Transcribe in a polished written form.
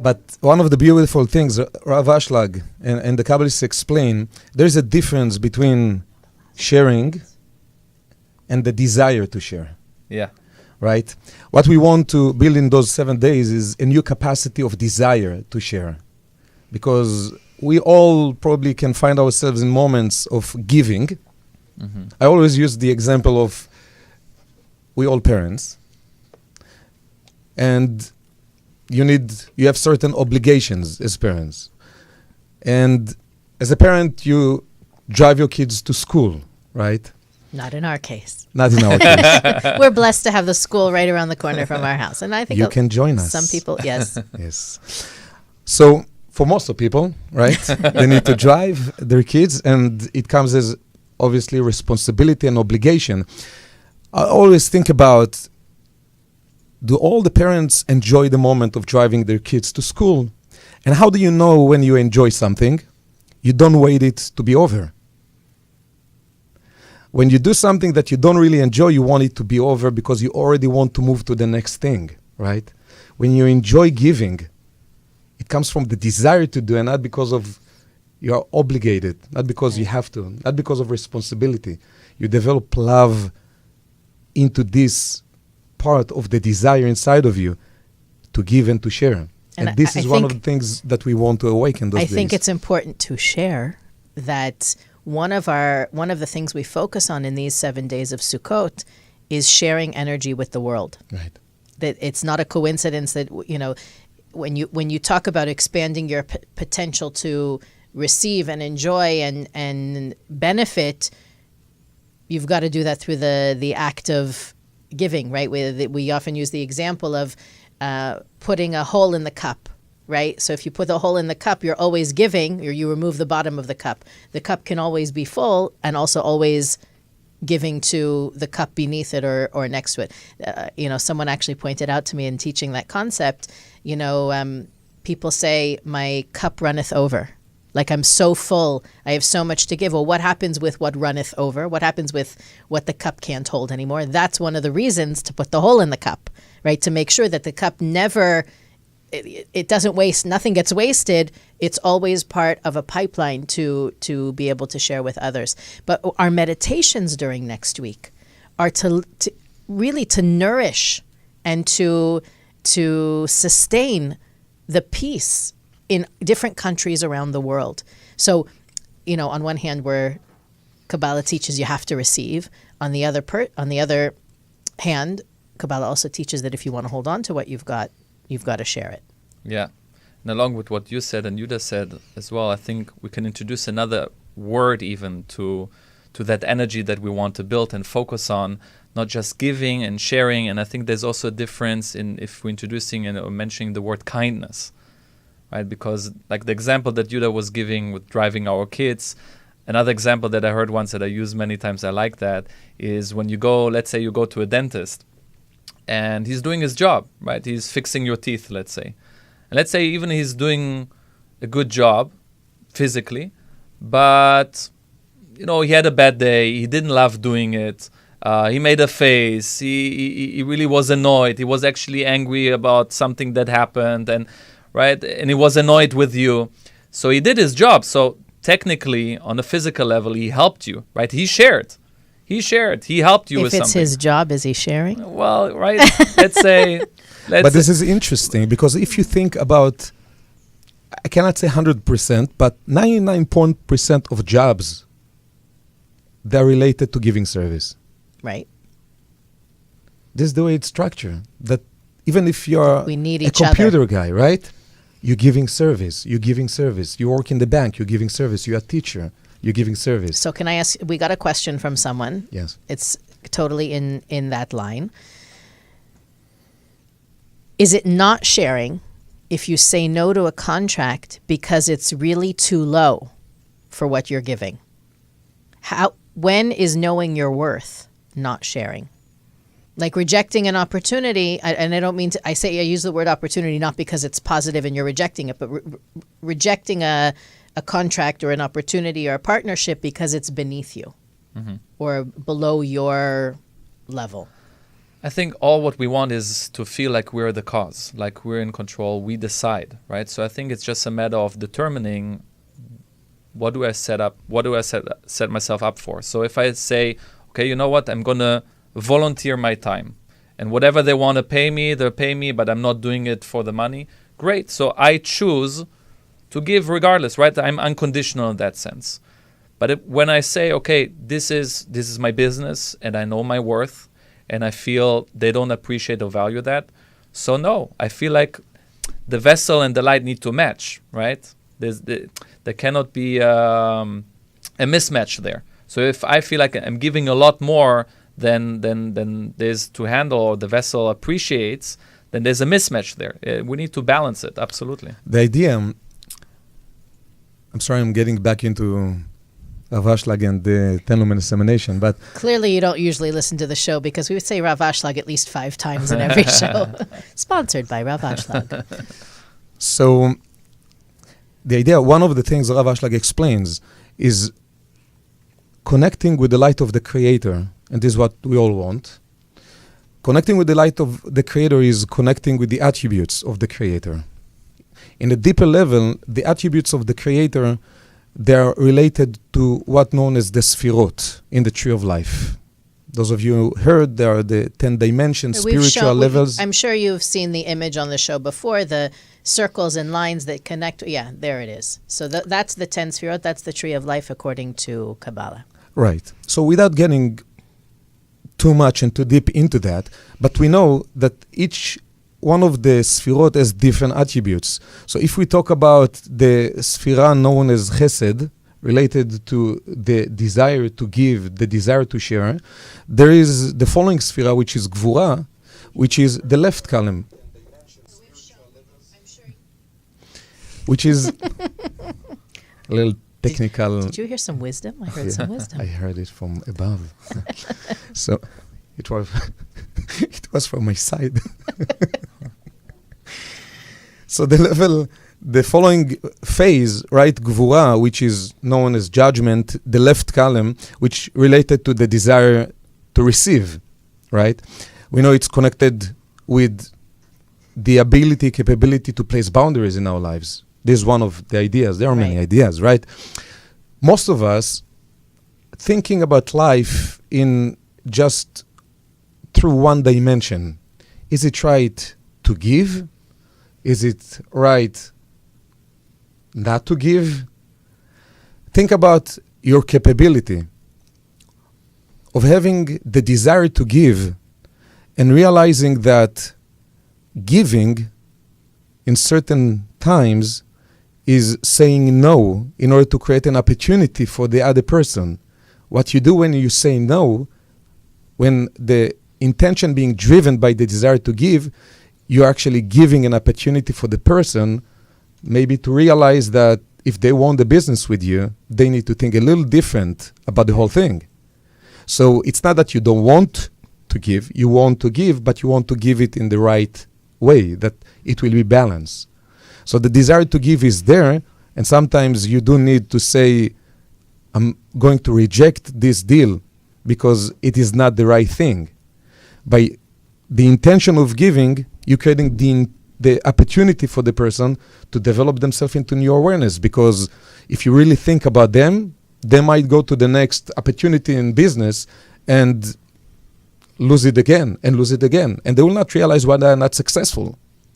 But one of the beautiful things, Rav Ashlag and the Kabbalists explain, there's a difference between sharing and the desire to share. Yeah. Right? What we want to build in those 7 days is a new capacity of desire to share. Because we all probably can find ourselves in moments of giving. Mm-hmm. I always use the example of we all parents. And you have certain obligations as parents. And as a parent, you drive your kids to school, right? Not in our case. Not in our case. We're blessed to have the school right around the corner from our house. And I think you can join us. Some people, yes. Yes. So for most of people, right, they need to drive their kids, and it comes as obviously responsibility and obligation. I always think about, do all the parents enjoy the moment of driving their kids to school? And how do you know when you enjoy something? You don't wait it to be over. When you do something that you don't really enjoy, you want it to be over because you already want to move to the next thing, right? When you enjoy giving, it comes from the desire to do, and not because of you are obligated, not because you have to, not because of responsibility. You develop love into this part of the desire inside of you to give and to share. And this is one of the things that we want to awaken those days. I think it's important to share that one of the things we focus on in these 7 days of Sukkot is sharing energy with the world. Right. That it's not a coincidence that, you know, when you talk about expanding your potential to receive and enjoy and benefit, you've got to do that through the act of giving, right? We often use the example of putting a hole in the cup, right? So if you put the hole in the cup, you're always giving, or you remove the bottom of the cup. The cup can always be full and also always giving to the cup beneath it or next to it. Someone actually pointed out to me in teaching that concept, people say, my cup runneth over. Like, I'm so full, I have so much to give. Well, what happens with what runneth over? What happens with what the cup can't hold anymore? That's one of the reasons to put the hole in the cup, right? To make sure that the cup never, it doesn't waste, nothing gets wasted. It's always part of a pipeline to be able to share with others. But our meditations during next week are to really to nourish and to sustain the peace in different countries around the world. So, on one hand, where Kabbalah teaches you have to receive, on the other hand, Kabbalah also teaches that if you want to hold on to what you've got to share it. Yeah. And along with what you said and Yuda said as well, I think we can introduce another word even to that energy that we want to build and focus on, not just giving and sharing. And I think there's also a difference in if we're introducing or mentioning the word kindness. Right? Because like the example that Yuda was giving with driving our kids, another example that I heard once that I use many times, I like that, is when you go, let's say you go to a dentist and he's doing his job, right? He's fixing your teeth, let's say. And let's say even he's doing a good job physically, but, he had a bad day. He didn't love doing it. He made a face. He really was annoyed. He was actually angry about something that happened, and right? And he was annoyed with you. So he did his job. So technically, on a physical level, he helped you, right? He shared. He helped you with something. If it's his job, is he sharing? Well, right. Let's say. But this is interesting because if you think about, I cannot say 100%, but 99% of jobs, they're related to giving service. Right. This is the way it's structured. That even if you're a computer guy, right? You're giving service. You work in the bank. You're giving service. You're a teacher. You're giving service. So can I ask, we got a question from someone. Yes. It's totally in that line. Is it not sharing if you say no to a contract because it's really too low for what you're giving? When is knowing your worth not sharing? Like rejecting an opportunity, and I don't mean to, I use the word opportunity not because it's positive and you're rejecting it, but rejecting a contract or an opportunity or a partnership because it's beneath you or below your level. I think all what we want is to feel like we're the cause, like we're in control, we decide, right? So I think it's just a matter of determining what do I set myself up for. So if I say, okay, you know what, I'm going to volunteer my time, and whatever they want to pay me, they'll pay me, but I'm not doing it for the money. Great. So I choose to give regardless, right? I'm unconditional in that sense. But when I say, okay, this is my business and I know my worth and I feel they don't appreciate or value that, so no, I feel like the vessel and the light need to match, right? There cannot be a mismatch there. So if I feel like I'm giving a lot more than there's to handle or the vessel appreciates, then there's a mismatch there. We need to balance it, absolutely. The idea, I'm sorry, I'm getting back into Rav Ashlag and the 10 Luminous Emanations, but... Clearly you don't usually listen to the show because we would say Rav Ashlag at least 5 times in every show. Sponsored by Rav Ashlag. So the idea, one of the things Rav Ashlag explains is connecting with the light of the Creator, and this is what we all want. Connecting with the light of the Creator is connecting with the attributes of the Creator. In a deeper level, the attributes of the Creator, they are related to what known as the Sfirot in the Tree of Life. Those of you who heard, there are the 10 dimensions, spiritual levels. I'm sure you've seen the image on the show before, the circles and lines that connect. Yeah, there it is. So that's the 10 Sfirot, that's the Tree of Life according to Kabbalah. Right. So without getting too much and too deep into that, but we know that each one of the Sfirot has different attributes. So if we talk about the Sfira known as Chesed, related to the desire to give, the desire to share, there is the following Sfira, which is Gvura, which is the left column, which is a little technical. Did you hear some wisdom? I heard some wisdom. I heard it from above. So it was from my side. So the following phase, right, Gvura, which is known as judgment, the left column, which related to the desire to receive, right? We know it's connected with the capability to place boundaries in our lives. This is one of the ideas. There are many ideas, right? Most of us thinking about life in just through one dimension. Is it right to give? Is it right not to give? Think about your capability of having the desire to give and realizing that giving in certain times is saying no in order to create an opportunity for the other person. What you do when you say no, when the intention being driven by the desire to give, you're actually giving an opportunity for the person maybe to realize that if they want the business with you, they need to think a little different about the whole thing. So it's not that you don't want to give, you want to give, but you want to give it in the right way, that it will be balanced. So the desire to give is there, and sometimes you do need to say, I'm going to reject this deal because it is not the right thing. By the intention of giving, you're creating the opportunity for the person to develop themselves into new awareness, because if you really think about them, they might go to the next opportunity in business and lose it again, and they will not realize why they are not successful.